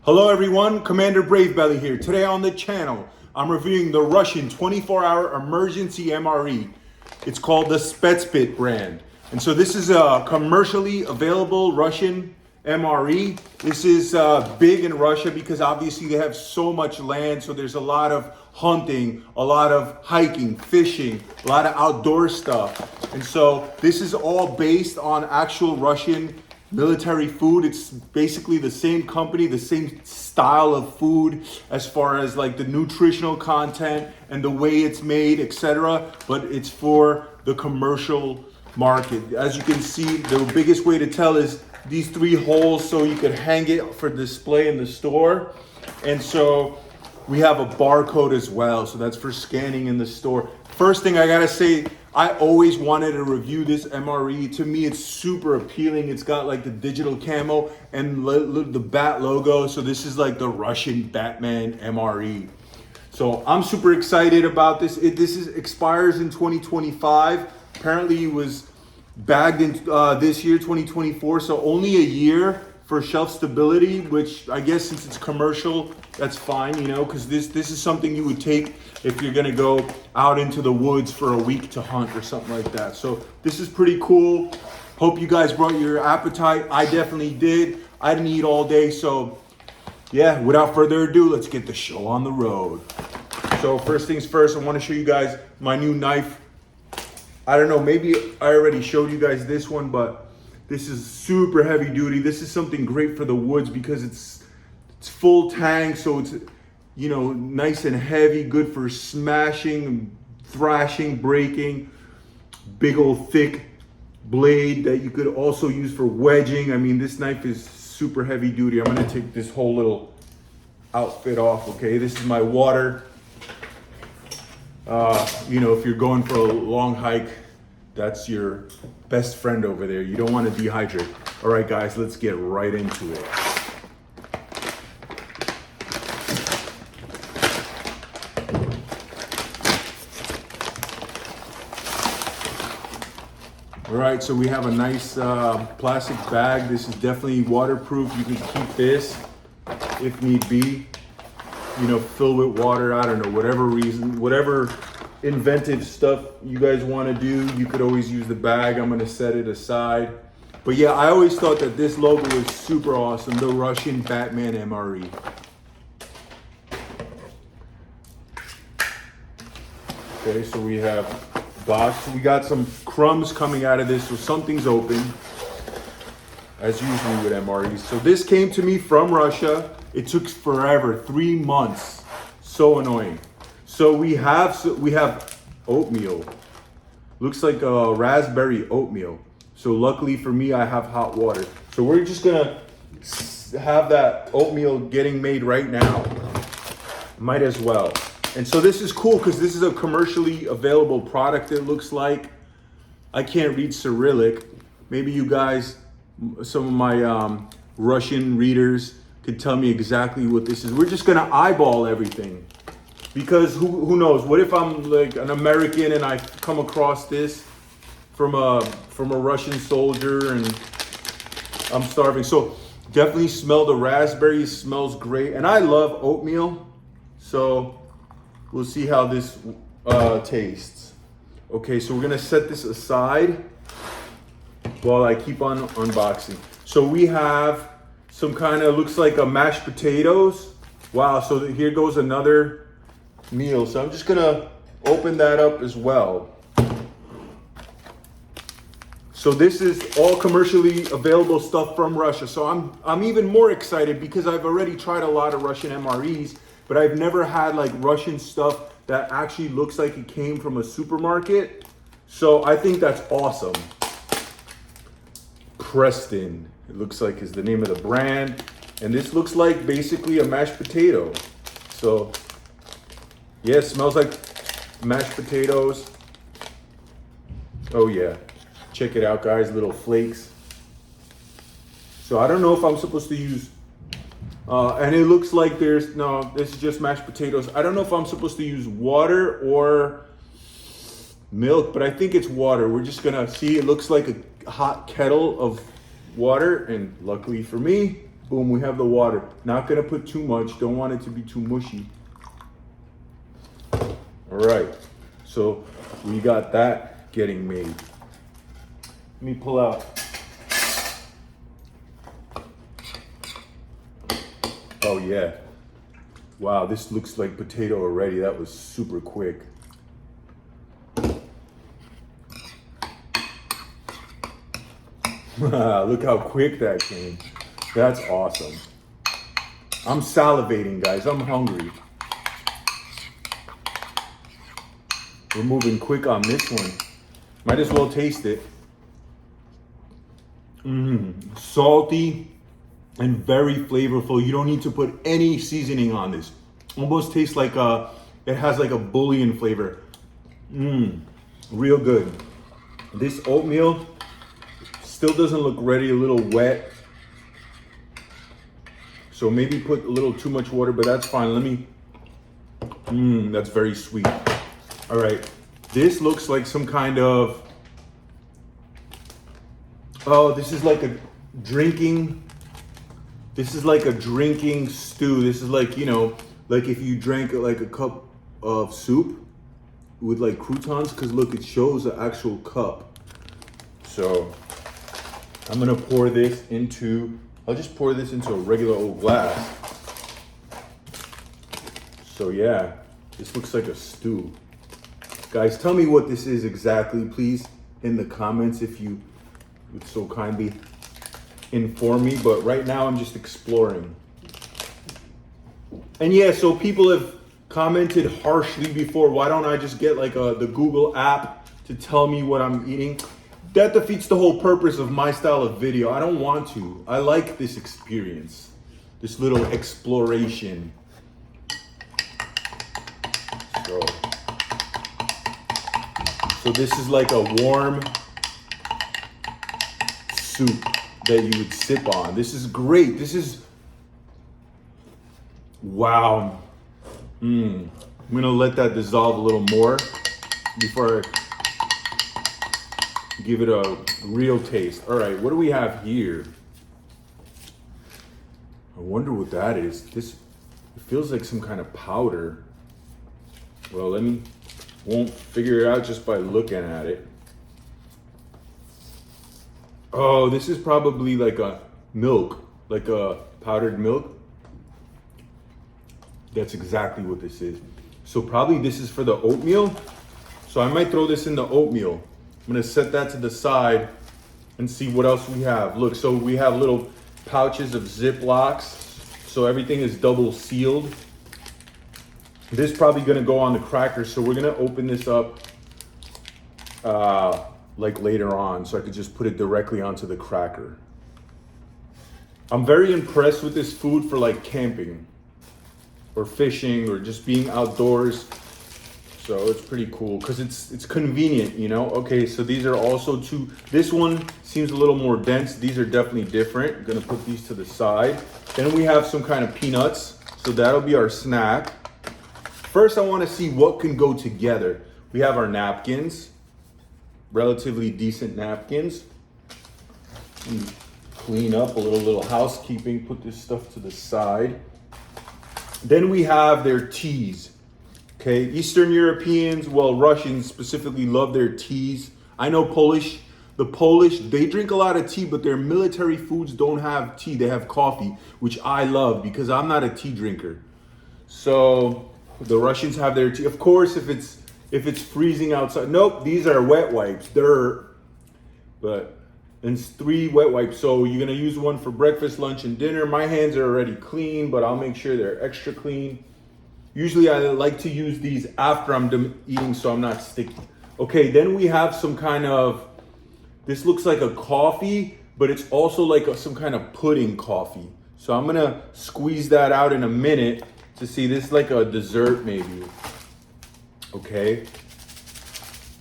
Hello everyone, Commander Bravebelly here. Today on the channel, I'm reviewing the Russian 24-hour emergency MRE. It's called the SpecPit brand. And so this is a commercially available Russian MRE. This is big in Russia because obviously they have so much land, so there's a lot of hunting, a lot of hiking, fishing, a lot of outdoor stuff. And so this is all based on actual Russian military food. It's basically the same company, the same style of food as far as like the nutritional content and the way it's made, etc. But it's for the commercial market. As you can see, the biggest way to tell is these three holes so you could hang it for display in the store. And so we have a barcode as well, so that's for scanning in the store. First thing I gotta say, I always wanted to review this MRE. To me, it's super appealing. It's got like the digital camo and the bat logo. So this is like the Russian Batman MRE. So I'm super excited about this. This expires in 2025. Apparently it was bagged in this year, 2024. So only a year for shelf stability, which I guess since it's commercial, that's fine, you know, because this is something you would take if you're gonna go out into the woods for a week to hunt or something like that. So this is pretty cool. Hope you guys brought your appetite. I definitely did. I didn't eat all day, so yeah, without further ado, let's get the show on the road. So first things first, I wanna show you guys my new knife. I don't know, maybe I already showed you guys this one, but this is super heavy duty. This is something great for the woods because it's full tang, so it's, you know, nice and heavy, good for smashing, thrashing, breaking. Big old thick blade that you could also use for wedging. I mean, this knife is super heavy duty. I'm gonna take this whole little outfit off, okay? This is my water. You know, if you're going for a long hike, that's your best friend over there. You don't want to dehydrate. All right, guys, let's get right into it. All right, so we have a nice plastic bag. This is definitely waterproof. You can keep this if need be. You know, fill with water. I don't know, whatever reason, whatever inventive stuff you guys want to do, you could always use the bag. I'm going to set it aside. But yeah, I always thought that this logo was super awesome, the Russian Batman MRE. Okay, so we have box. We got some crumbs coming out of this, so something's open, as usually with MREs. So this came to me from Russia. It took forever, 3 months. So annoying. So we have oatmeal. Looks like a raspberry oatmeal. So luckily for me, I have hot water. So we're just gonna have that oatmeal getting made right now. Might as well. And so this is cool because this is a commercially available product, it looks like. I can't read Cyrillic. Maybe you guys, some of my Russian readers could tell me exactly what this is. We're just gonna eyeball everything. Because who knows? What if I'm like an American and I come across this from a Russian soldier and I'm starving? So definitely smell the raspberry. It smells great, and I love oatmeal. So we'll see how this tastes. Okay, so we're gonna set this aside while I keep on unboxing. So we have some kind of, looks like a mashed potatoes. Wow, so here goes another meal. So I'm just gonna open that up as well. So this is all commercially available stuff from Russia. So I'm even more excited because I've already tried a lot of Russian MREs, but I've never had like Russian stuff that actually looks like it came from a supermarket. So I think that's awesome. Preston, it looks like is the name of the brand. And this looks like basically a mashed potato. So yeah, it smells like mashed potatoes. Oh yeah, check it out, guys, little flakes. So I don't know if I'm supposed to use, and it looks like no, this is just mashed potatoes. I don't know if I'm supposed to use water or milk, but I think it's water. We're just gonna see. It looks like a hot kettle of water, and luckily for me, Boom, we have the water. Not gonna put too much, don't want it to be too mushy. All right, so we got that getting made. Let me pull out. Oh yeah. Wow, this looks like potato already. That was super quick. Look how quick that came. That's awesome. I'm salivating, guys. I'm hungry. We're moving quick on this one. Might as well taste it. Salty and very flavorful. You don't need to put any seasoning on this. Almost tastes like it has like a bouillon flavor. Real good. This oatmeal still doesn't look ready, a little wet. So maybe put a little too much water, but that's fine. Let me, that's very sweet. All right, this looks like some kind of, oh, this is like a drinking stew. This is like, you know, like if you drank like a cup of soup with like croutons, because look, it shows the actual cup. So I'm gonna pour this into, I'll just pour this into a regular old glass. So yeah, this looks like a stew. Guys, tell me what this is exactly, please, in the comments if you would so kindly inform me. But right now I'm just exploring. And yeah, so people have commented harshly before, why don't I just get like the Google app to tell me what I'm eating? That defeats the whole purpose of my style of video. I don't want to. I like this experience, this little exploration. So this is like a warm soup that you would sip on. This is great. This is, wow. I'm gonna let that dissolve a little more before I give it a real taste. All right, what do we have here? I wonder what that is. This, it feels like some kind of powder. Well, won't figure it out just by looking at it. Oh, this is probably like a milk, like a powdered milk. That's exactly what this is. So probably this is for the oatmeal. So I might throw this in the oatmeal. I'm gonna set that to the side and see what else we have. Look, so we have little pouches of Ziplocs. So everything is double sealed. This is probably gonna go on the crackers. So we're gonna open this up like later on, so I could just put it directly onto the cracker. I'm very impressed with this food for like camping or fishing or just being outdoors. So it's pretty cool because it's convenient, you know? Okay, so these are also two. This one seems a little more dense. These are definitely different. I'm gonna put these to the side. Then we have some kind of peanuts. So that'll be our snack. First, I wanna see what can go together. We have our napkins, relatively decent napkins. Clean up a little housekeeping, put this stuff to the side. Then we have their teas. Okay, Eastern Europeans, well, Russians specifically love their teas. I know the Polish, they drink a lot of tea, but their military foods don't have tea. They have coffee, which I love because I'm not a tea drinker. So the Russians have their tea. Of course, if it's freezing outside. Nope, these are wet wipes. But it's 3 wet wipes. So you're gonna use one for breakfast, lunch, and dinner. My hands are already clean, but I'll make sure they're extra clean. Usually I like to use these after I'm done eating so I'm not sticky. Okay, then we have some kind of, this looks like a coffee, but it's also like some kind of pudding coffee. So I'm gonna squeeze that out in a minute to see. This is like a dessert maybe. Okay.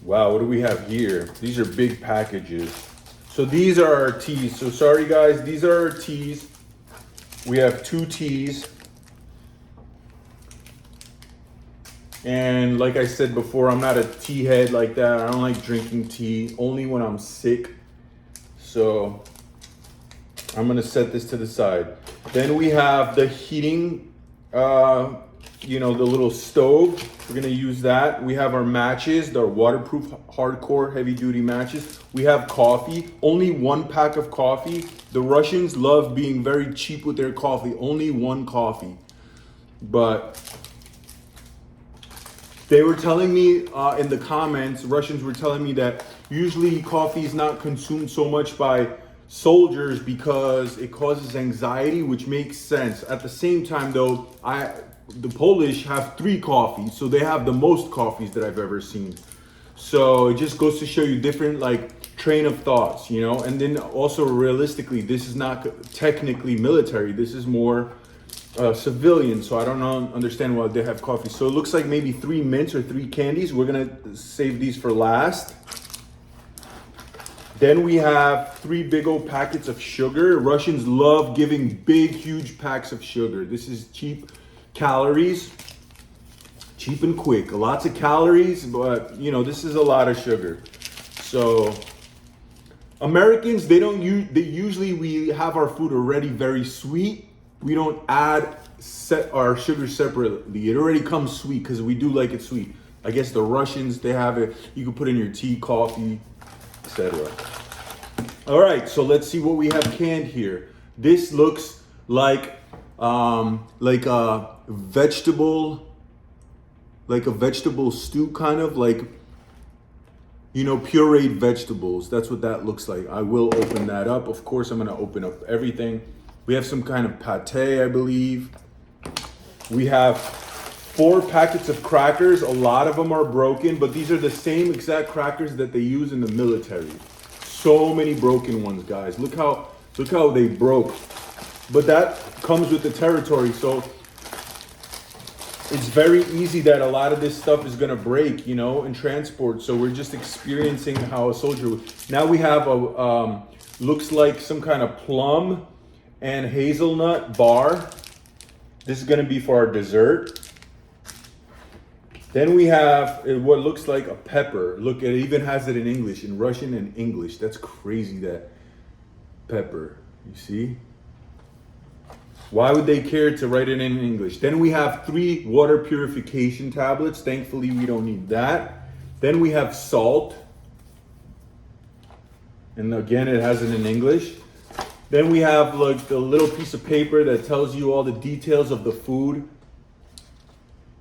Wow, what do we have here? These are big packages. So these are our teas. So sorry guys, these are our teas. We have 2 teas. And like I said before, I'm not a tea head like that. I don't like drinking tea, only when I'm sick. So I'm gonna set this to the side. Then we have the heating, you know, the little stove. We're gonna use that. We have our matches, the waterproof hardcore heavy duty matches. We have coffee, only 1 pack of coffee. The Russians love being very cheap with their coffee, only 1 coffee. But they were telling me in the comments, Russians were telling me that usually coffee is not consumed so much by soldiers because it causes anxiety, which makes sense. At the same time though, the Polish have 3 coffees, so they have the most coffees that I've ever seen. So it just goes to show you different like train of thoughts, you know. And then also realistically, this is not technically military. This is more civilian, so I don't understand why they have coffee. So it looks like maybe 3 mints or 3 candies. We're gonna save these for last. Then we have 3 big old packets of sugar. Russians love giving big, huge packs of sugar. This is cheap calories, cheap and quick. Lots of calories, but you know, this is a lot of sugar. So Americans, they usually we have our food already very sweet. We don't add our sugar separately. It already comes sweet because we do like it sweet. I guess the Russians, they have it. You can put in your tea, coffee, etc. All right, so let's see what we have canned here. This looks like a vegetable stew, kind of like, you know, pureed vegetables. That's what that looks like. I will open that up. Of course, I'm gonna open up everything. We have some kind of pate, I believe. We have 4 packets of crackers. A lot of them are broken, but these are the same exact crackers that they use in the military. So many broken ones, guys. Look how they broke. But that comes with the territory, so it's very easy that a lot of this stuff is gonna break, you know, in transport. So we're just experiencing how a soldier would. Now we have a looks like some kind of plum and hazelnut bar. This is gonna be for our dessert. Then we have what looks like a pepper. Look, it even has it in English, in Russian and English. That's crazy, that pepper, you see? Why would they care to write it in English? Then we have 3 water purification tablets. Thankfully, we don't need that. Then we have salt. And again, it has it in English. Then we have like the little piece of paper that tells you all the details of the food.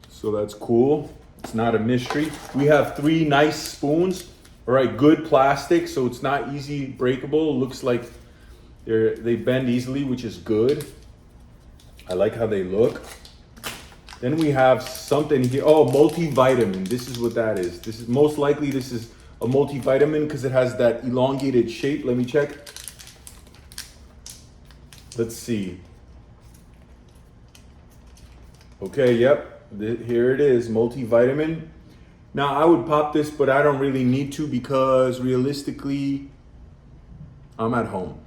So that's cool. It's not a mystery. We have 3 nice spoons. All right, good plastic, so it's not easy breakable. It looks like they bend easily, which is good. I like how they look. Then we have something here. Oh, multivitamin. This is what that is. This is most likely this is a multivitamin because it has that elongated shape. Let me check. Let's see. Okay, yep. Here it is, multivitamin. Now I would pop this, but I don't really need to because realistically, I'm at home.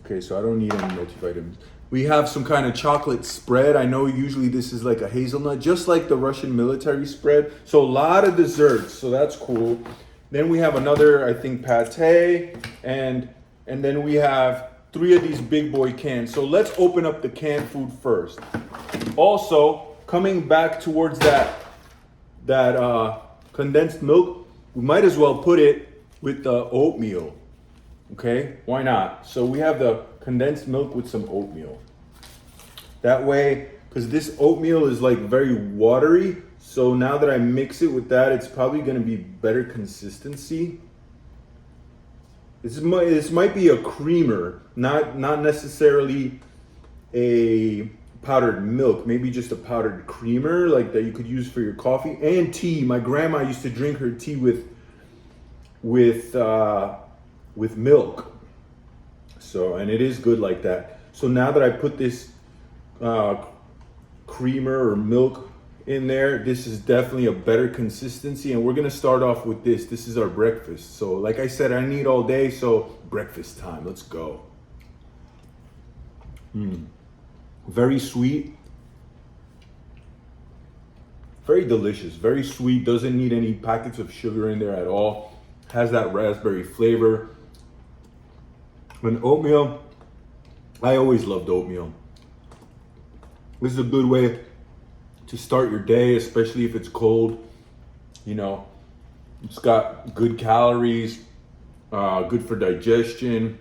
Okay, so I don't need any multivitamins. We have some kind of chocolate spread. I know usually this is like a hazelnut, just like the Russian military spread. So a lot of desserts, so that's cool. Then we have another, I think, pate, and then we have 3 of these big boy cans. So let's open up the canned food first. Also, coming back towards that condensed milk, we might as well put it with the oatmeal. Okay, why not? So we have the condensed milk with some oatmeal. That way, because this oatmeal is like very watery, so now that I mix it with that, it's probably gonna be better consistency. This might be a creamer, not necessarily a powdered milk, maybe just a powdered creamer like that you could use for your coffee and tea. My grandma used to drink her tea with milk. So, and it is good like that. So now that I put this creamer or milk in there, this is definitely a better consistency, and we're gonna start off with this. This is our breakfast. So like I said, I need all day, so breakfast time, let's go. Very sweet, very delicious, very sweet, doesn't need any packets of sugar in there at all. Has that raspberry flavor. And oatmeal, I always loved oatmeal. This is a good way to start your day, especially if it's cold. You know, it's got good calories, good for digestion.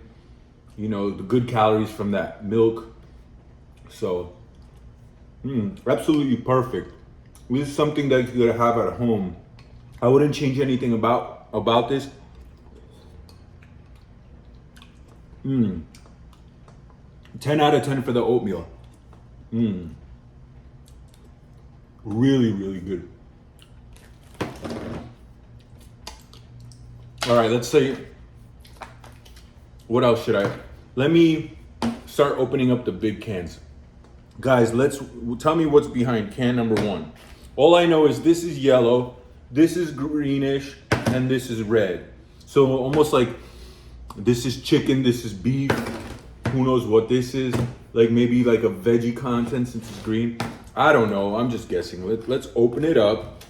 You know, the good calories from that milk. So, absolutely perfect. This is something that you're gonna have at home. I wouldn't change anything about this. 10 out of 10 for the oatmeal. Really, really good. All right, let's say, what else should I? Let me start opening up the big cans. Guys, tell me what's behind can number 1. All I know is this is yellow, this is greenish, and this is red. So almost like this is chicken, this is beef. Who knows what this is? Like maybe like a veggie content since it's green. I don't know, I'm just guessing. Let's open it up.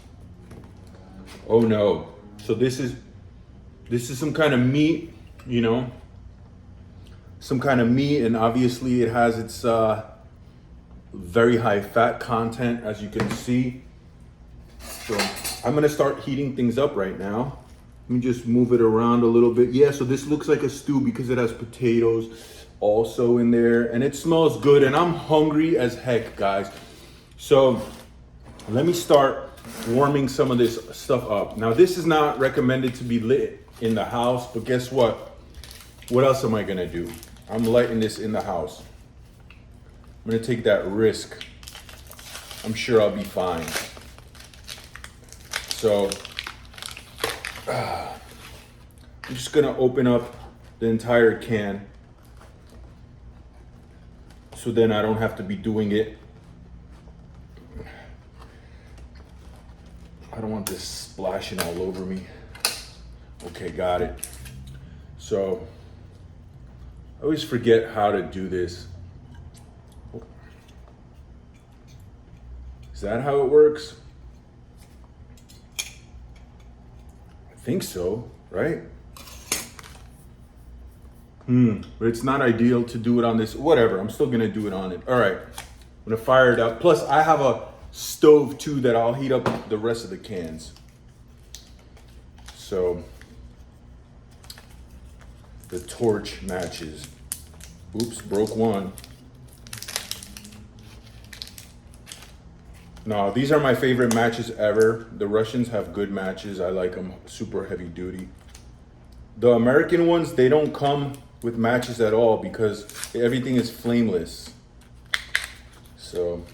Oh no. So this is some kind of meat, you know? Some kind of meat, and obviously it has its very high fat content, as you can see. So I'm gonna start heating things up right now. Let me just move it around a little bit. Yeah, so this looks like a stew because it has potatoes also in there, and it smells good, and I'm hungry as heck, guys. So let me start warming some of this stuff up. Now, this is not recommended to be lit in the house, but guess what? What else am I gonna do? I'm lighting this in the house. I'm gonna take that risk. I'm sure I'll be fine. So, I'm just gonna open up the entire can so then I don't have to be doing it. I don't want this splashing all over me. Okay, got it. So, I always forget how to do this. Is that how it works? I think so, right? But it's not ideal to do it on this. Whatever, I'm still gonna do it on it. All right, I'm gonna fire it up. Plus, I have a stove too that I'll heat up the rest of the cans. So, the torch matches. Oops, broke one. No, these are my favorite matches ever. The Russians have good matches. I like them super heavy duty. The American ones, they don't come with matches at all because everything is flameless. So,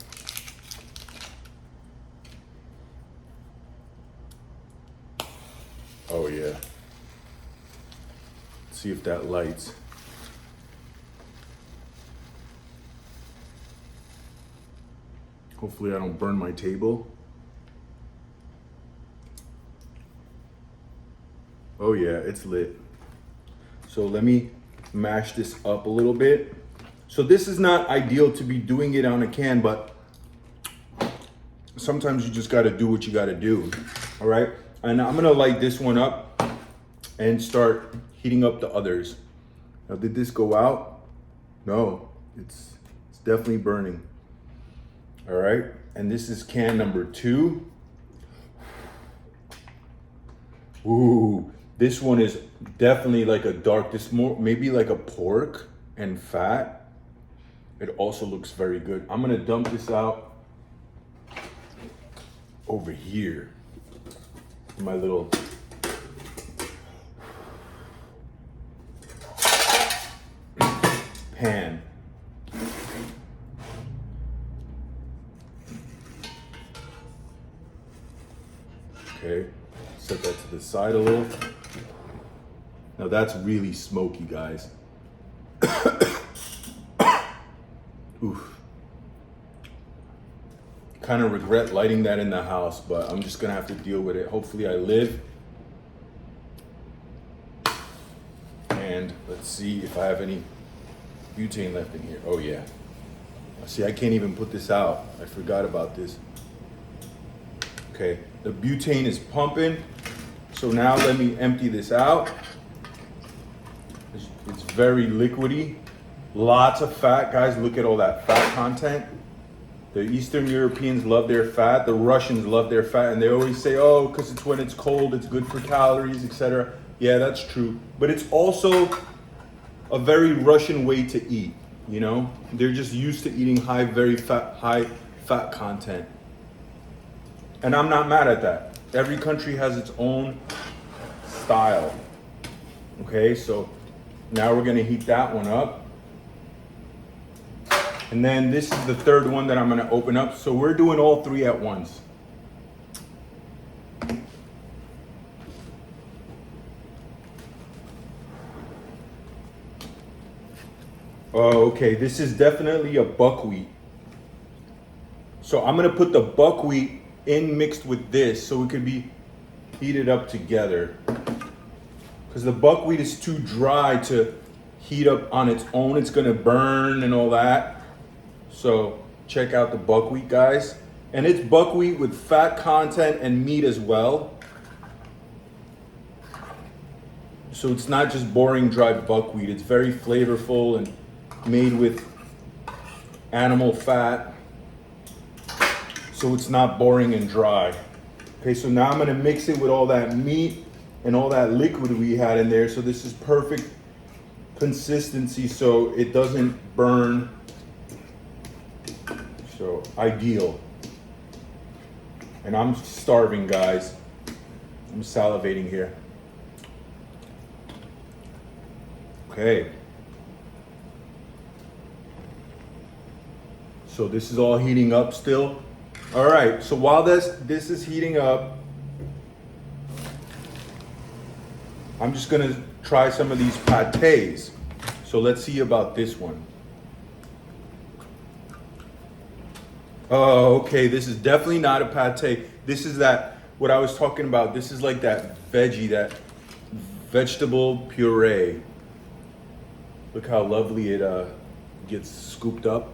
oh yeah. Let's see if that lights. Hopefully I don't burn my table. Oh yeah, it's lit. So let me mash this up a little bit. So this is not ideal to be doing it on a can, but sometimes you just gotta do what you gotta do, all right? And I'm gonna light this one up and start heating up the others. Now, did this go out? No, it's definitely burning. All right, and this is can number 2. Ooh, this one is definitely like a dark, this more, maybe like a pork and fat. It also looks very good. I'm gonna dump this out over here in my little pan. Okay, set that to the side a little. Now that's really smoky, guys. Oof. Kind of regret lighting that in the house, but I'm just gonna have to deal with it. Hopefully I live. And let's see if I have any butane left in here. Oh yeah. See, I can't even put this out. I forgot about this. Okay, the butane is pumping. So now let me empty this out. It's very liquidy. Lots of fat, guys. Look at all that fat content. The Eastern Europeans love their fat. The Russians love their fat. And they always say, oh, because it's when it's cold, it's good for calories, etc. Yeah, that's true. But it's also a very Russian way to eat, you know? They're just used to eating high fat content. And I'm not mad at that. Every country has its own style. Okay, so now we're gonna heat that one up. And then this is the third one that I'm gonna open up. So we're doing all three at once. Oh, okay, this is definitely a buckwheat. So I'm gonna put the buckwheat in mixed with this so it could be heated up together. Because the buckwheat is too dry to heat up on its own. It's gonna burn and all that. So check out the buckwheat, guys. And it's buckwheat with fat content and meat as well. So it's not just boring dry buckwheat. It's very flavorful and made with animal fat. So it's not boring and dry. Okay, so now I'm gonna mix it with all that meat and all that liquid we had in there. So this is perfect consistency so it doesn't burn. So ideal. And I'm starving, guys. I'm salivating here. Okay. So this is all heating up still. All right, so while this is heating up, I'm just gonna try some of these pâtés. So let's see about this one. Oh, okay, this is definitely not a pâté. This is that, what I was talking about, this is like that veggie, that vegetable puree. Look how lovely it gets scooped up.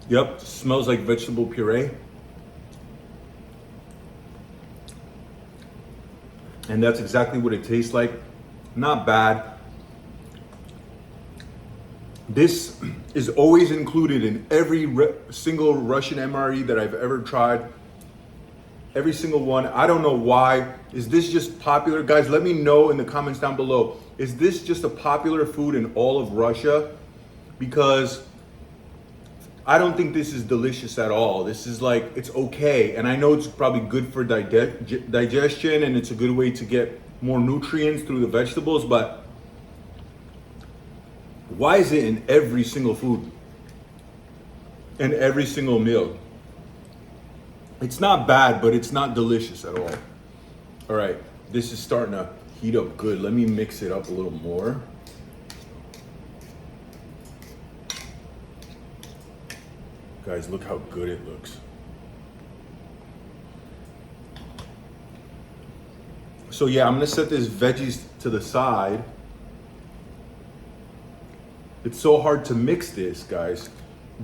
Yep, smells like vegetable puree. And that's exactly what it tastes like. Not bad. This is always included in every single Russian MRE that I've ever tried. Every single one. I don't know why. Is this just popular? Guys, let me know in the comments down below. Is this just a popular food in all of Russia? Because I don't think this is delicious at all. This is like, it's okay. And I know it's probably good for digestion and it's a good way to get more nutrients through the vegetables, but why is it in every single food? In every single meal? It's not bad, but it's not delicious at all. All right, this is starting to heat up good. Let me mix it up a little more. Guys, look how good it looks. So yeah, I'm gonna set this veggies to the side. It's so hard to mix this, guys.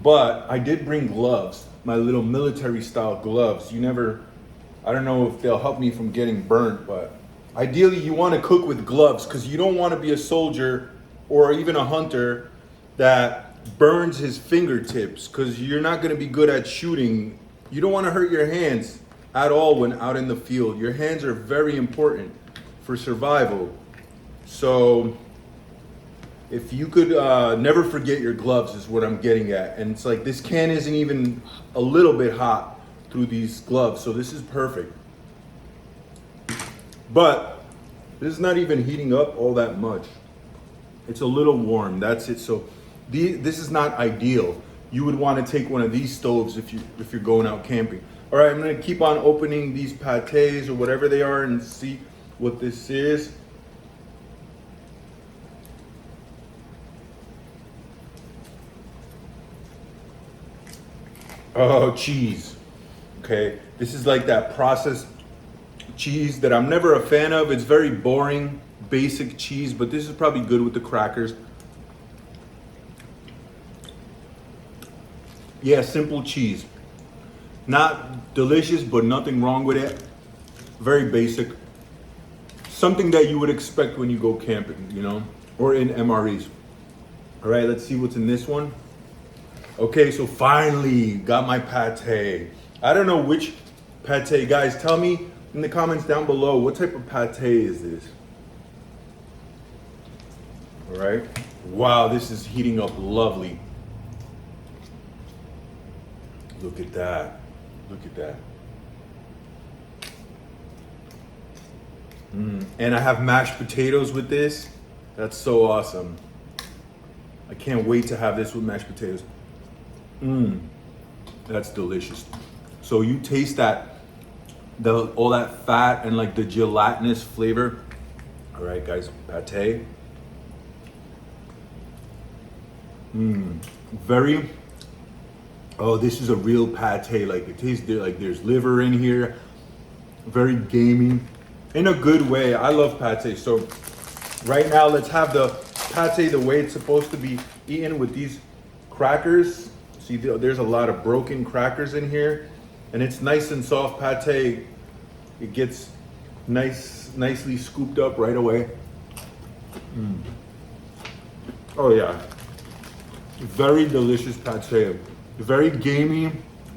But I did bring gloves, my little military style gloves. I don't know if they'll help me from getting burnt, but ideally you wanna cook with gloves because you don't wanna be a soldier or even a hunter that burns his fingertips because you're not gonna be good at shooting. You don't wanna hurt your hands at all when out in the field. Your hands are very important for survival. So if you could never forget your gloves is what I'm getting at. And it's like this can isn't even a little bit hot through these gloves, so this is perfect. But this is not even heating up all that much. It's a little warm, that's it. So this is not ideal. You would want to take one of these stoves if you're going out camping. All right, I'm gonna keep on opening these pâtés or whatever they are and see what this is. Oh, cheese. Okay, this is like that processed cheese that I'm never a fan of. It's very boring, basic cheese, but this is probably good with the crackers. Yeah, simple cheese. Not delicious, but nothing wrong with it. Very basic. Something that you would expect when you go camping, you know, or in MREs. All right, let's see what's in this one. Okay, so finally got my pate. I don't know which pate, guys. Tell me in the comments down below, what type of pate is this? All right. Wow, this is heating up lovely. Look at that. Look at that. And I have mashed potatoes with this. That's so awesome. I can't wait to have this with mashed potatoes. That's delicious. So you taste that, all that fat and like the gelatinous flavor. All right, guys, pate. Very, oh, this is a real pate. Like it tastes like there's liver in here. Very gamey, in a good way. I love pate. So right now, let's have the pate the way it's supposed to be eaten with these crackers. See, there's a lot of broken crackers in here, and it's nice and soft pate. It gets nicely scooped up right away. Oh yeah. Very delicious pate. Very gamey,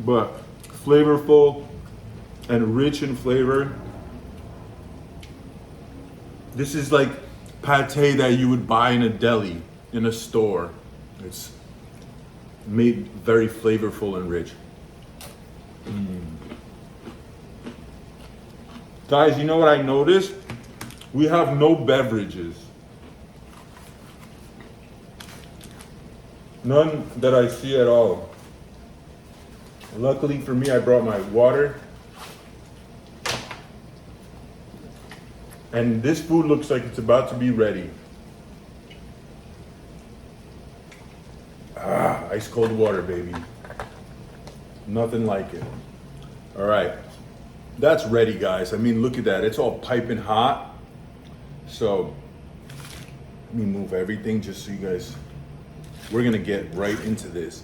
but flavorful and rich in flavor. This is like pate that you would buy in a deli, in a store. It's made very flavorful and rich. Guys, you know what I noticed? We have no beverages. None that I see at all. Luckily for me, I brought my water. And this food looks like it's about to be ready. Ah, ice cold water, baby. Nothing like it. All right, that's ready, guys. I mean, look at that. It's all piping hot. So let me move everything just so you guys, we're gonna get right into this.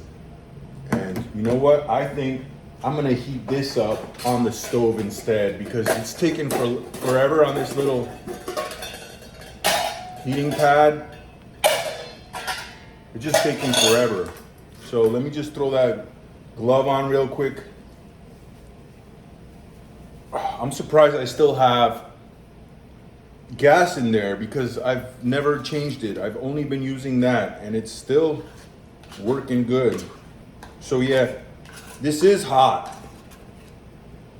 And you know what? I think I'm gonna heat this up on the stove instead, because it's taking forever on this little heating pad. It's just taking forever. So let me just throw that glove on real quick. I'm surprised I still have gas in there, because I've never changed it. I've only been using that, and it's still working good. So yeah, this is hot,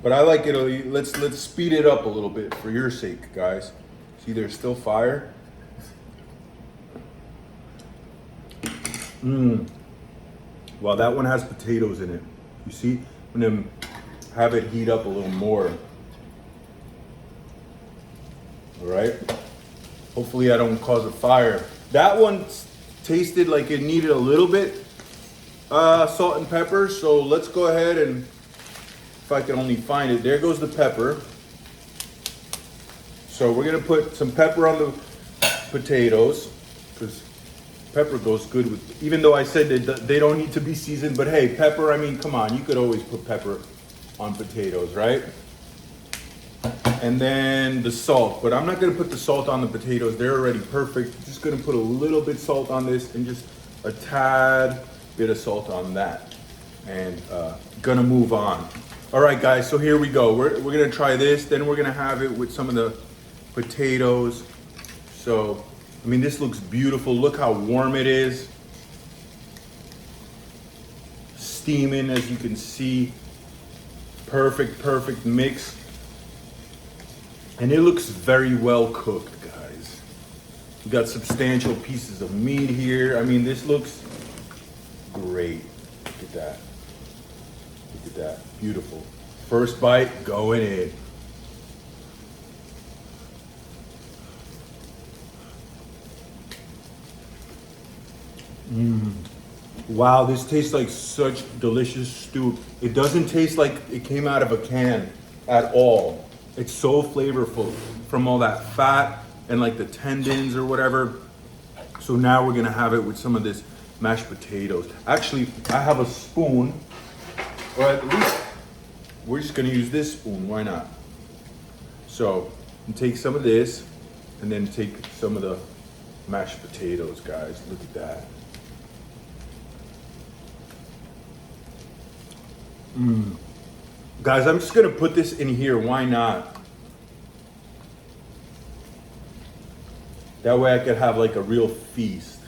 but I like it. Let's speed it up a little bit for your sake, guys. See, there's still fire. Wow, that one has potatoes in it. You see, I'm gonna have it heat up a little more. All right. Hopefully I don't cause a fire. That one tasted like it needed a little bit salt and pepper. So let's go ahead and, if I can only find it, there goes the pepper. So we're gonna put some pepper on the potatoes, because pepper goes good with, even though I said that they don't need to be seasoned, but hey, pepper, I mean, come on, you could always put pepper on potatoes, right? And then the salt, but I'm not gonna put the salt on the potatoes. They're already perfect. Just gonna put a little bit salt on this and just a tad bit of salt on that. And gonna move on. All right, guys, so here we go. We're gonna try this, then we're gonna have it with some of the potatoes. So, I mean, this looks beautiful. Look how warm it is. Steaming, as you can see. Perfect mix. And it looks very well cooked, guys. We got substantial pieces of meat here. I mean, this looks great. Look at that. Look at that. Beautiful. First bite going in. Wow, this tastes like such delicious stew. It doesn't taste like it came out of a can at all. It's so flavorful from all that fat and like the tendons or whatever. So now we're gonna have it with some of this mashed potatoes. Actually, I have a spoon, or at least we're just gonna use this spoon, why not? So take some of this and then take some of the mashed potatoes, guys. Look at that. Guys, I'm just gonna put this in here. Why not? That way I could have like a real feast.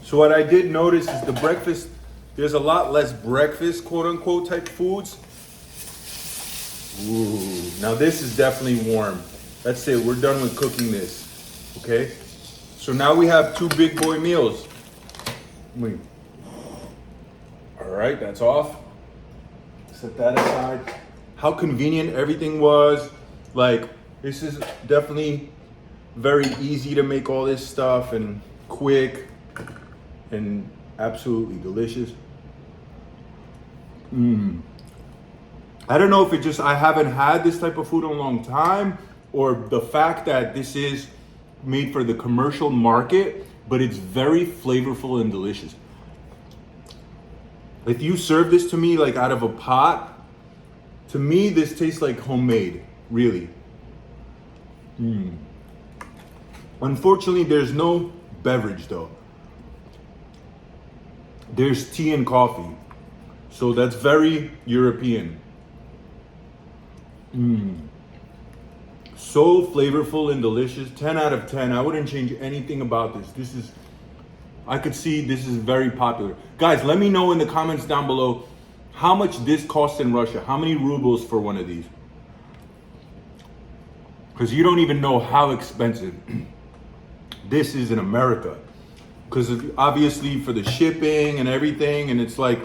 So what I did notice is the breakfast, there's a lot less breakfast, quote unquote, type foods. Ooh, now this is definitely warm. That's it, we're done with cooking this, okay? So now we have 2 big boy meals. Wait. All right, that's off. Set that aside. How convenient everything was. Like, this is definitely very easy to make all this stuff and quick and absolutely delicious. I don't know if it just, I haven't had this type of food in a long time, or the fact that this is made for the commercial market, but it's very flavorful and delicious. If you serve this to me like out of a pot, to me this tastes like homemade, really. Unfortunately, there's no beverage though. There's tea and coffee. So that's very European. So flavorful and delicious. 10 out of 10. I wouldn't change anything about this. This is, I could see this is very popular. Guys, let me know in the comments down below how much this costs in Russia. How many rubles for one of these? Because you don't even know how expensive this is in America. Because obviously for the shipping and everything, and it's like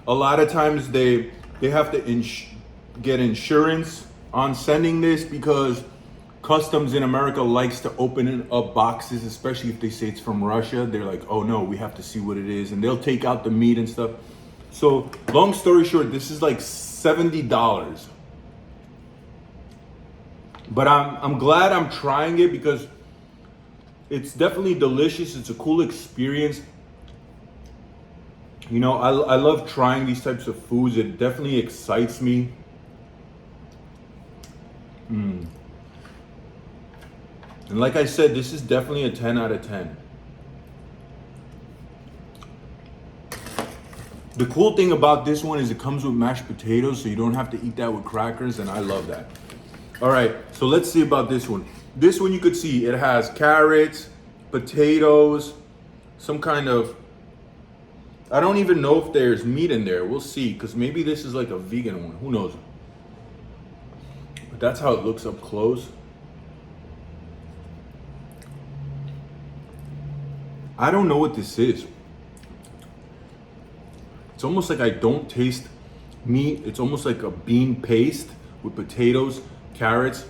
a lot of times they have to get insurance on sending this, because customs in America likes to open up boxes, especially if they say it's from Russia. They're like, oh no, we have to see what it is, and they'll take out the meat and stuff. So long story short, this is like $70. But I'm glad I'm trying it, because it's definitely delicious. It's a cool experience. You know, I love trying these types of foods. It definitely excites me. And like I said, this is definitely a 10 out of 10. The cool thing about this one is it comes with mashed potatoes, so you don't have to eat that with crackers, and I love that. All right, so let's see about this one. This one you could see, it has carrots, potatoes, some kind of, I don't even know if there's meat in there. We'll see, because maybe this is like a vegan one. Who knows? But that's how it looks up close. I don't know what this is. It's almost like I don't taste meat. It's almost like a bean paste with potatoes, carrots.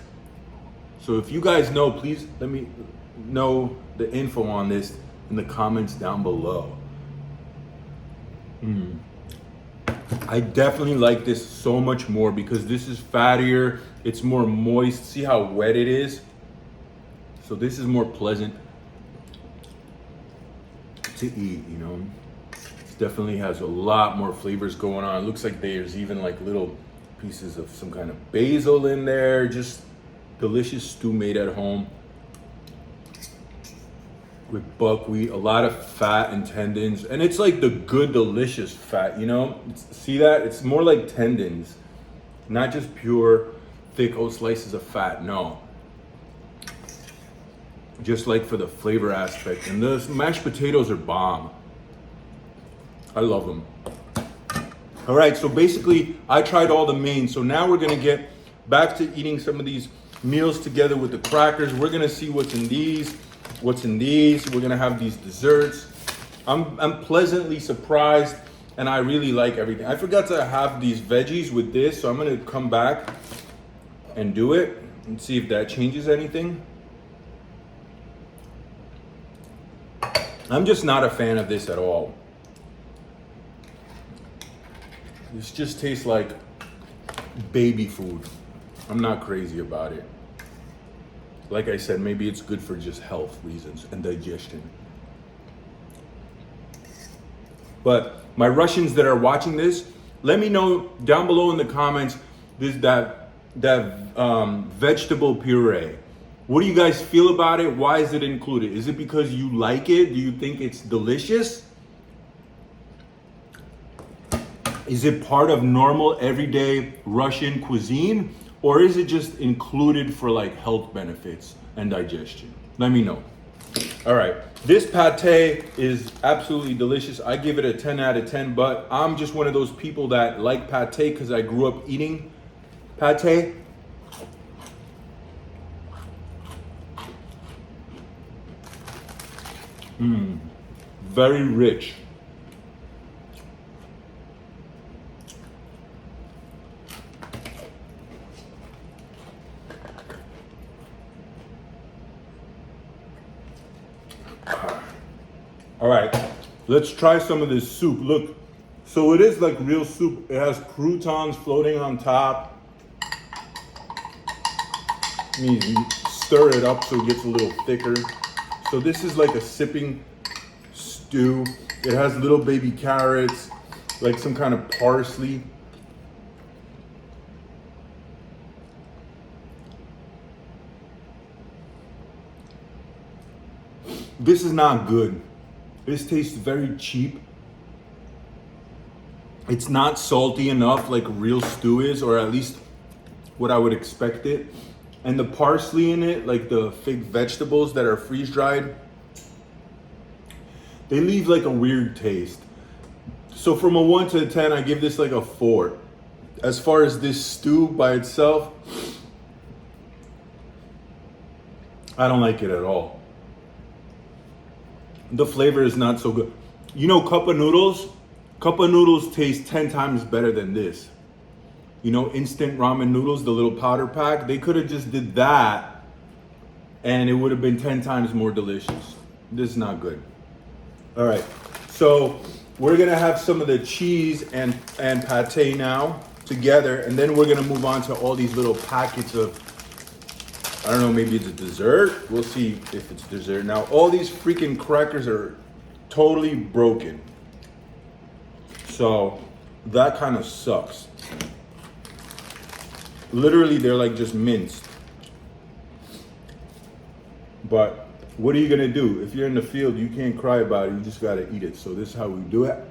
So if you guys know, please let me know the info on this in the comments down below. I definitely like this so much more, because this is fattier, it's more moist. See how wet it is? So this is more pleasant to eat, you know. It definitely has a lot more flavors going on. It looks like there's even like little pieces of some kind of basil in there. Just delicious stew made at home with buckwheat, a lot of fat and tendons, and it's like the good delicious fat, you know. See that? It's more like tendons, not just pure thick old slices of fat. No, just like for the flavor aspect. And those mashed potatoes are bomb. I love them. All right, so basically I tried all the mains, so now we're gonna get back to eating some of these meals together with the crackers. We're gonna see what's in these, what's in these. We're gonna have these desserts. I'm pleasantly surprised, and I really like everything. I forgot to have these veggies with this, so I'm gonna come back and do it and see if that changes anything. I'm just not a fan of this at all. This just tastes like baby food. I'm not crazy about it. Like I said, maybe it's good for just health reasons and digestion. But my Russians that are watching this, let me know down below in the comments that vegetable puree. What do you guys feel about it? Why is it included? Is it because you like it? Do you think it's delicious? Is it part of normal everyday Russian cuisine, or is it just included for like health benefits and digestion? Let me know. All right, this pate is absolutely delicious. I give it a 10 out of 10, but I'm just one of those people that like pate because I grew up eating pate. Very rich. All right, let's try some of this soup. Look, so it is like real soup. It has croutons floating on top. You stir it up so it gets a little thicker. So this is like a sipping stew. It has little baby carrots, like some kind of parsley. This is not good. This tastes very cheap. It's not salty enough like real stew is, or at least what I would expect it. And the parsley in it, like the fake vegetables that are freeze dried, they leave like a weird taste. So from a 1 to a 10, I give this like a 4. As far as this stew by itself, I don't like it at all. The flavor is not so good. You know, cup of noodles taste 10 times better than this. You know, instant ramen noodles, the little powder pack, they could have just did that and it would have been 10 times more delicious. This is not good. All right, so we're gonna have some of the cheese and pate now together, and then we're gonna move on to all these little packets of, I don't know, maybe it's a dessert. We'll see if it's dessert. Now, all these freaking crackers are totally broken. So that kind of sucks. Literally, they're like just minced. But what are you gonna do? If you're in the field, you can't cry about it. You just gotta eat it. So this is how we do it.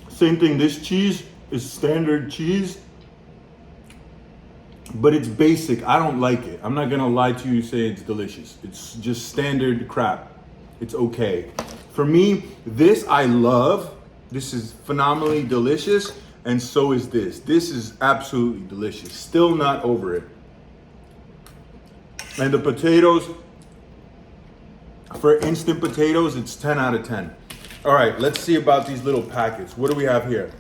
Same thing, this cheese is standard cheese, but it's basic. I don't like it. I'm not gonna lie to you, say it's delicious. It's just standard crap. It's okay. For me, this I love. This is phenomenally delicious, and so is this. This is absolutely delicious. Still not over it. And the potatoes, for instant potatoes, it's 10 out of 10. All right, let's see about these little packets. What do we have here?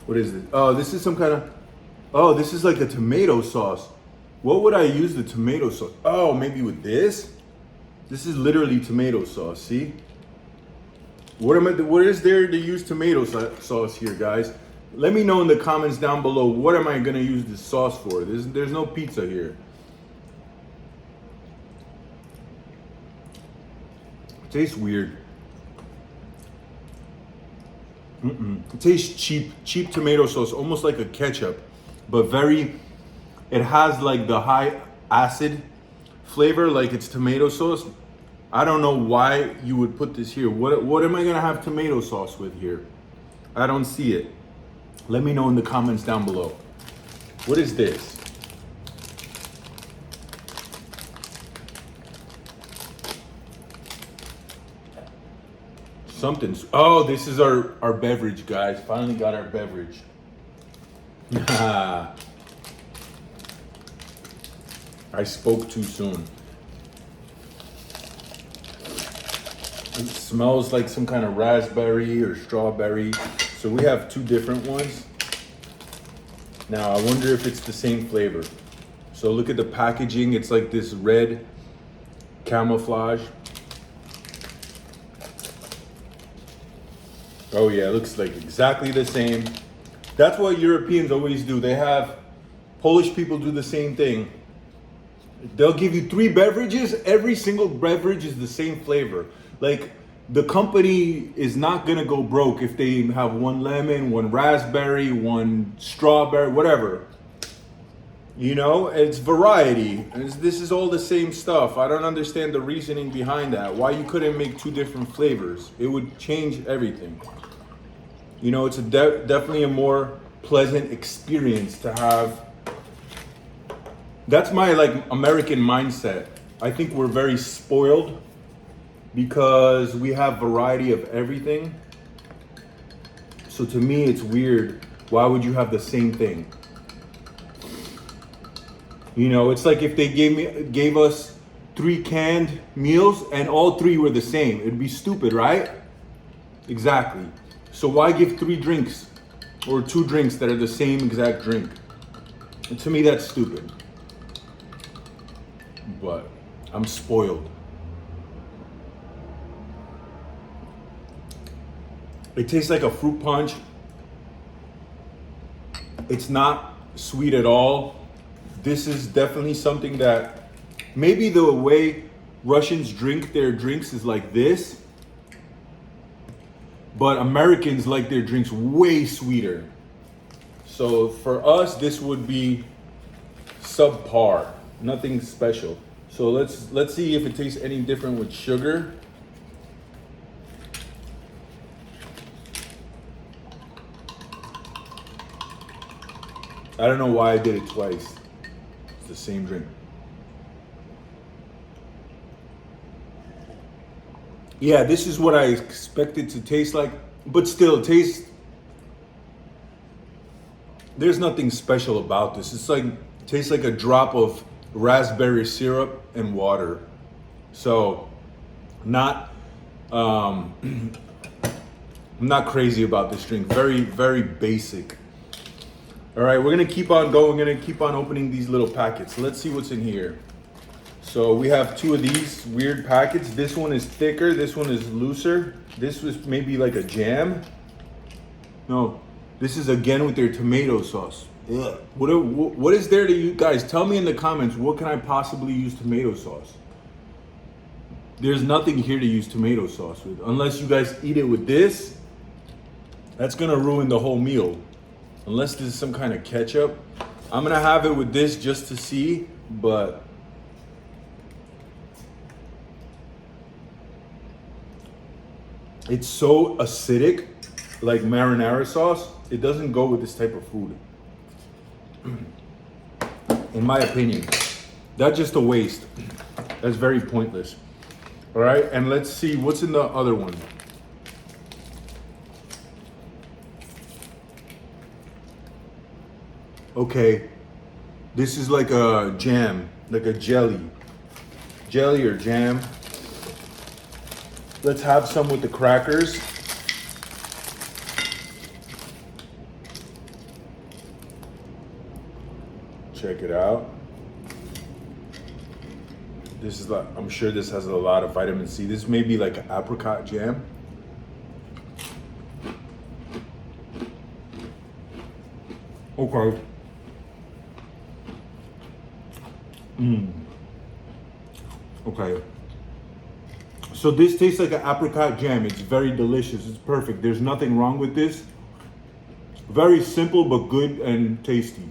What is this? Oh, this is some kind of, oh, this is like a tomato sauce. What would I use the tomato sauce? Oh, maybe with this? This is literally tomato sauce, see? What is there to use tomato sauce here, guys? Let me know in the comments down below, what am I gonna use this sauce for? There's no pizza here. It tastes weird. It tastes cheap tomato sauce, almost like a ketchup, but it has like the high acid flavor, like it's tomato sauce. I don't know why you would put this here. What am I gonna have tomato sauce with here? I don't see it. Let me know in the comments down below. What is this? Something's, oh, this is our beverage, guys. Finally got our beverage. I spoke too soon. It smells like some kind of raspberry or strawberry. So we have two different ones. Now I wonder if it's the same flavor. So look at the packaging. It's like this red camouflage. Oh yeah, it looks like exactly the same. That's what Europeans always do. They have, Polish people do the same thing. They'll give you 3 beverages. Every single beverage is the same flavor. Like the company is not gonna go broke if they have one lemon, one raspberry, one strawberry, whatever. You know, it's variety. This is all the same stuff. I don't understand the reasoning behind that. Why you couldn't make two different flavors? It would change everything. You know, it's definitely a more pleasant experience to have. That's my like American mindset. I think we're very spoiled because we have variety of everything. So to me, it's weird. Why would you have the same thing? You know, it's like if they gave us 3 canned meals and all 3 were the same. It'd be stupid, right? Exactly. So why give 3 drinks or 2 drinks that are the same exact drink? And to me, that's stupid. But I'm spoiled. It tastes like a fruit punch. It's not sweet at all. This is definitely something that maybe the way Russians drink their drinks is like this, but Americans like their drinks way sweeter. So for us, this would be subpar, nothing special. So let's see if it tastes any different with sugar. I don't know why I did it twice. It's the same drink. Yeah, this is what I expected to taste like, but still there's nothing special about this. It's like, tastes like a drop of raspberry syrup and water. So I'm not crazy about this drink. Very, very basic. All right, we're gonna keep on going. We're gonna keep on opening these little packets. Let's see what's in here. So we have 2 of these weird packets. This one is thicker, this one is looser. This was maybe like a jam. No, this is again with their tomato sauce. Ugh. What is there to you guys? Tell me in the comments, what can I possibly use tomato sauce? There's nothing here to use tomato sauce with, unless you guys eat it with this. That's gonna ruin the whole meal. Unless this is some kind of ketchup. I'm gonna have it with this just to see, but it's so acidic, like marinara sauce. It doesn't go with this type of food. In my opinion, that's just a waste. That's very pointless. All right, and let's see what's in the other one. Okay, this is like a jam, like a jelly or jam. Let's have some with the crackers. Check it out. This is like, I'm sure this has a lot of vitamin C. This may be like an apricot jam. Okay. Okay. So this tastes like an apricot jam. It's very delicious. It's perfect. There's nothing wrong with this. Very simple but good and tasty.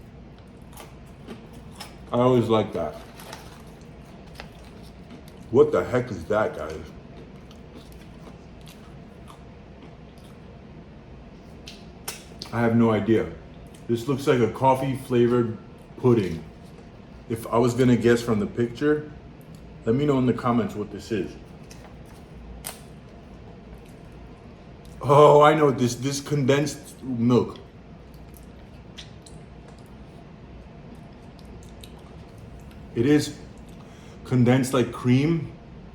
I always like that. What the heck is that, guys? I have no idea. This looks like a coffee flavored pudding. If I was gonna guess from the picture, let me know in the comments what this is. Oh, I know this condensed milk. It is condensed like cream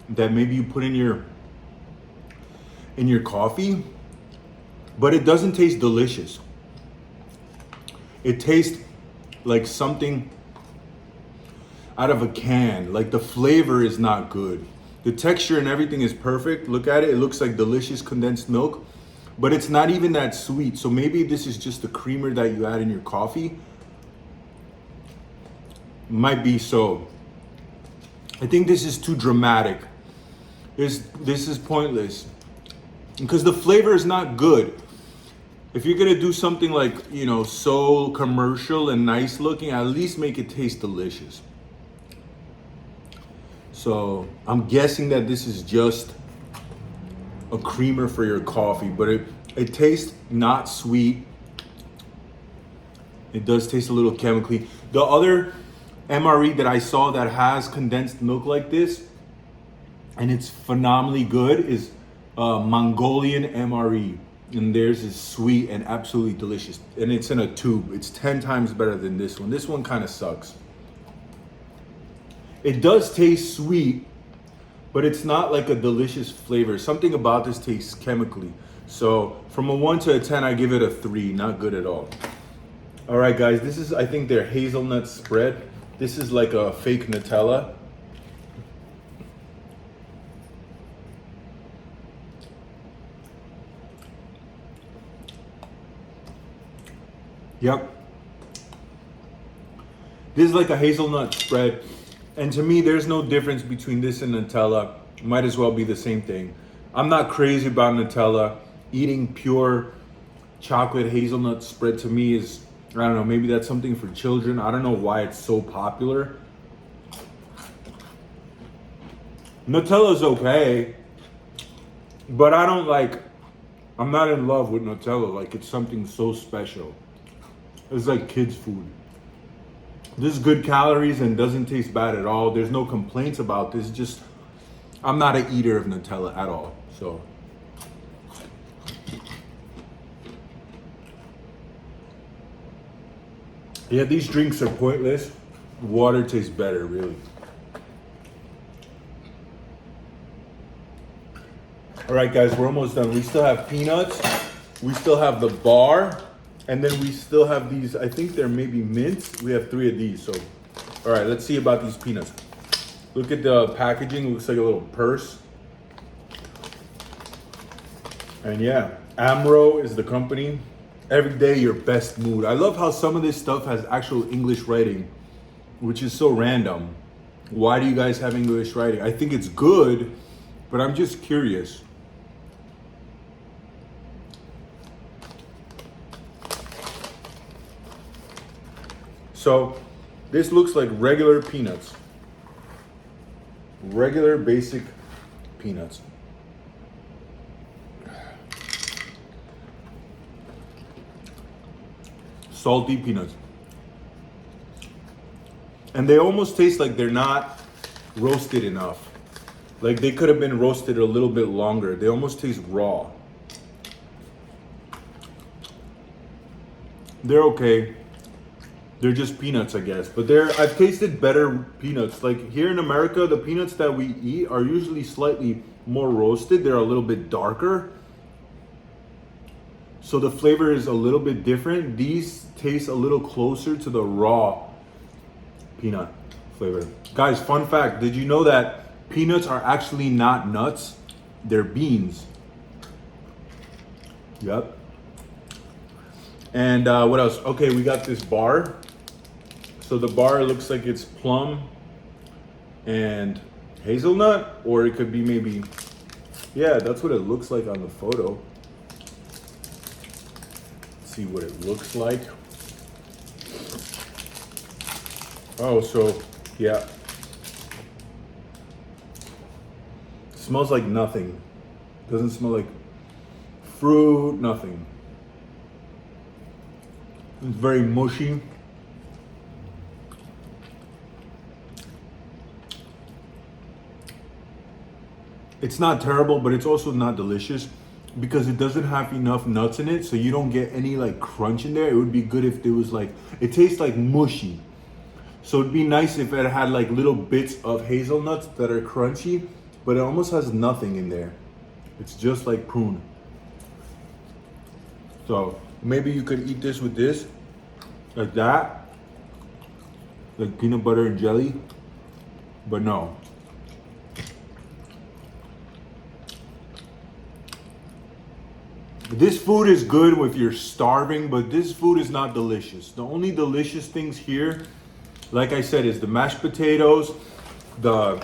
that maybe you put in your coffee, but it doesn't taste delicious. It tastes like something out of a can. Like the flavor is not good. The texture and everything is perfect. Look at it. It looks like delicious condensed milk, but it's not even that sweet. So maybe this is just the creamer that you add in your coffee. Might be so. I think this is too dramatic. This is pointless. because the flavor is not good. If you're gonna do something like, you know, so commercial and nice looking, at least make it taste delicious. So I'm guessing that this is just a creamer for your coffee, but it tastes not sweet. It does taste a little chemically. The other MRE that I saw that has condensed milk like this, and it's phenomenally good, is Mongolian MRE. And theirs is sweet and absolutely delicious. And it's in a tube. It's 10 times better than this one. This one kind of sucks. It does taste sweet, but it's not like a delicious flavor. Something about this tastes chemically. So from a 1 to a 10, I give it a 3. Not good at all. All right, guys, this is, I think, their hazelnut spread. This is like a fake Nutella. Yep. This is like a hazelnut spread. And to me, there's no difference between this and Nutella. Might as well be the same thing. I'm not crazy about Nutella. Eating pure chocolate hazelnut spread to me is, I don't know, maybe that's something for children. I don't know why it's so popular. Nutella's okay, but I'm not in love with Nutella. Like, it's something so special. It's like kids' food. This is good calories and doesn't taste bad at all. There's no complaints about this. Just, I'm not an eater of Nutella at all. So, yeah, these drinks are pointless. Water tastes better, really. All right, guys, we're almost done. We still have peanuts. We still have the bar. And then we still have these, I think they're maybe mints. We have 3 of these, so. All right, let's see about these peanuts. Look at the packaging, it looks like a little purse. And yeah, Amro is the company. Every day, your best mood. I love how some of this stuff has actual English writing, which is so random. Why do you guys have English writing? I think it's good, but I'm just curious. So this looks like regular peanuts. Regular basic peanuts. Salty peanuts. And they almost taste like they're not roasted enough. Like they could have been roasted a little bit longer. They almost taste raw. They're okay. They're just peanuts, I guess. But I've tasted better peanuts. Like here in America, the peanuts that we eat are usually slightly more roasted. They're a little bit darker. So the flavor is a little bit different. These taste a little closer to the raw peanut flavor. Guys, fun fact, did you know that peanuts are actually not nuts? They're beans. Yep. And what else? Okay, we got this bar. So the bar looks like it's plum and hazelnut, or it could be maybe, yeah, that's what it looks like on the photo. Let's see what it looks like. Oh, so yeah. It smells like nothing. Doesn't smell like fruit, nothing. It's very mushy. It's not terrible, but it's also not delicious because it doesn't have enough nuts in it, so you don't get any like crunch in there. It would be good if there was like, it tastes like mushy. So it'd be nice if it had like little bits of hazelnuts that are crunchy, but it almost has nothing in there. It's just like prune. So maybe you could eat this with this, like that, like peanut butter and jelly, but no. This food is good if you're starving, but this food is not delicious. The only delicious things here, like I said, is the mashed potatoes, the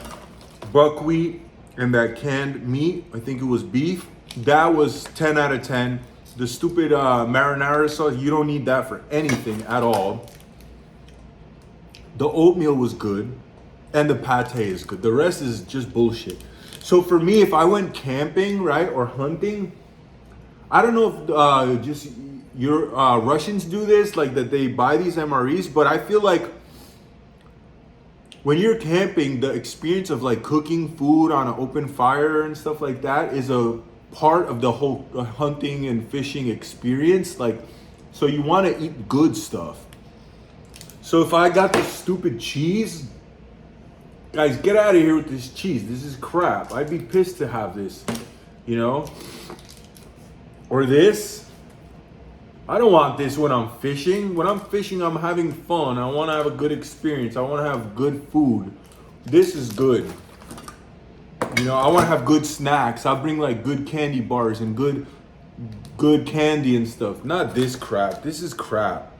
buckwheat, and that canned meat. I think it was beef. that was 10 out of 10. The stupid marinara sauce, you don't need that for anything at all. The oatmeal was good, and the pate is good. The rest is just bullshit. So for me, if I went camping, right, or hunting, I don't know if just your Russians do this, like that they buy these MREs, but I feel like when you're camping, the experience of like cooking food on an open fire and stuff like that is a part of the whole hunting and fishing experience. Like, so you want to eat good stuff. So if I got this stupid cheese, guys, get out of here with this cheese. This is crap. I'd be pissed to have this, you know? Or this. I don't want this when I'm fishing. When I'm fishing, I'm having fun. I want to have a good experience. I want to have good food. This is good. You know, I want to have good snacks. I'll bring like good candy bars and good candy and stuff. Not this crap. This is crap.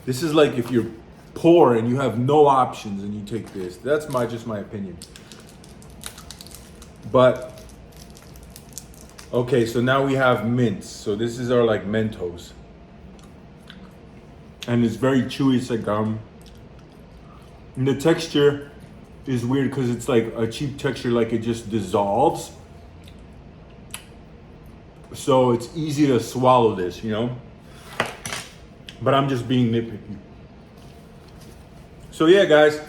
This is like if you're poor and you have no options and you take this. That's just my opinion. But okay, so now we have mints. So this is our like Mentos. And it's very chewy, it's like gum. And the texture is weird because it's like a cheap texture, like it just dissolves. So it's easy to swallow this, you know? But I'm just being nitpicky. So yeah, guys,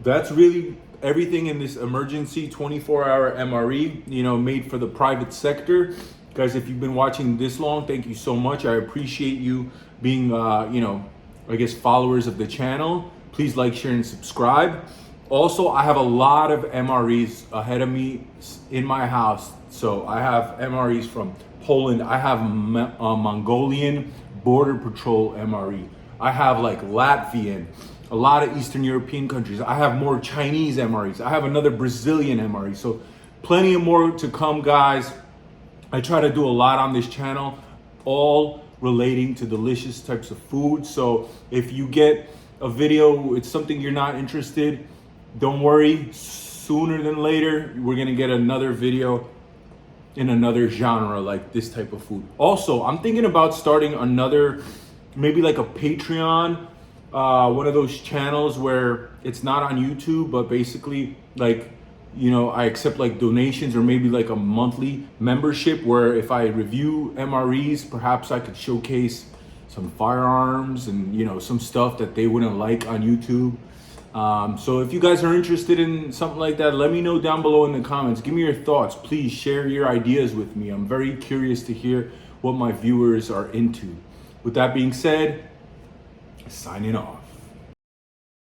that's really everything in this emergency 24-hour MRE, you know, made for the private sector. Guys, if you've been watching this long, thank you so much. I appreciate you being, you know, I guess followers of the channel. Please like, share, and subscribe. Also, I have a lot of MREs ahead of me in my house. So I have MREs from Poland. I have a Mongolian Border Patrol MRE. I have like Latvian, a lot of Eastern European countries. I have more Chinese MREs. I have another Brazilian MRE. So plenty of more to come, guys. I try to do a lot on this channel, all relating to delicious types of food. So if you get a video, it's something you're not interested, don't worry. Sooner than later, we're gonna get another video in another genre like this type of food. Also, I'm thinking about starting another, maybe like a Patreon, one of those channels where it's not on YouTube, but basically like, you know, I accept like donations, or maybe like a monthly membership where if I review MREs, perhaps I could showcase some firearms and, you know, some stuff that they wouldn't like on YouTube. So if you guys are interested in something like that, let me know down below in the comments. Give me your thoughts. Please share your ideas with me. I'm very curious to hear what my viewers are into. With that being said, signing off.